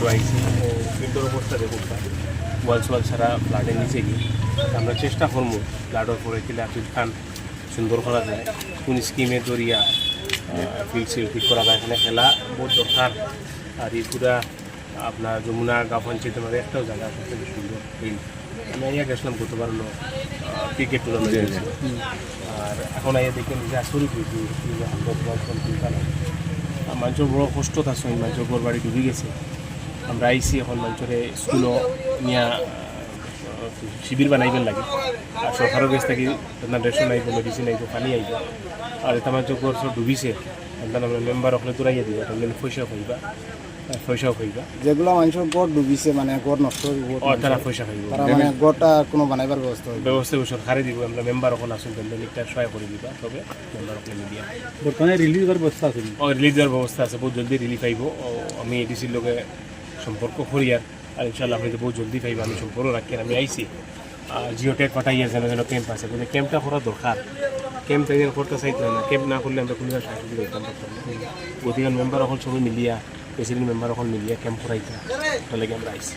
আইসি ফিল্ডের অবস্থা দেখুন ওয়াল সোয়াল ছাড়া ফ্লাডের নিচে গিয়ে আমরা চেষ্টা করবো ফ্লাডের পরে কিলে আফিল খান সুন্দর করা যায় কোন স্কিমে জড়িয়া ফিল্ড সিল ঠিক করা যায় এখানে খেলা বহুত দরকার আর এই পুরা আপনার যমুনা গাঁও পঞ্চায়েতের মধ্যে একটাও জায়গা আছে খুব সুন্দর ফিল্ড আমি আইয়া গেছিলাম গতবার ক্রিকেট টুর্নামেন্ট আর এখন আইয়া দেখে নিজে আসরিক হয়েছি মানুষের বড় কষ্ট আছে মানুষের ঘর বাড়ি ডুবে গেছে আমরা আইসি এখন মানুষের স্কুলও নিয়ে শিবির বানাইবেন লাগে আর সরকারের কাছ থেকে আপনার রেশন আইব মেডিসিন আইব পানি আইব আর এটা মানুষের ঘর সব ডুবিছে আপনার আমরা মেম্বার ওখানে তোরাইয়া দিব তাহলে পয়সাও খাইবা যেগুলো মানুষের গড় ডুবিছে মানে গড় নষ্ট হইব তারা পয়সা খাইব তারা মানে গড়টা কোনো বানাইবার ব্যবস্থা সরকারে দিব আমরা মেম্বার ওখানে আসুন একটা সহায় করে দিবা তবে মেম্বার ওখানে মিডিয়া বর্তমানে রিলিজের ব্যবস্থা আছে রিলিজ দেওয়ার ব্যবস্থা আছে বহুত জলদি রিলিফ আইব আমি এডিসির লোকে সম্পর্ক করি আর ইনশাল্লাহ আপনি তো বহুত জলদি পাইব আমি সম্পর্ক রাখি আমি আইসি আর জিও ট্যাগ পাঠাইয়া যেন যেন ক্যাম্প আছে কিন্তু ক্যাম্পটা করা দরকার ক্যাম্প তাই করতে চাইতে না ক্যাম্প না করলে আমরা কোনো সাহায্য দিতাম গতিকে মেম্বার এখন সবাই মিলিয়া প্রেসিডেন্ট মেম্বার এখন মিলিয়া ক্যাম্প করাইতে তাহলে আমরা আইসি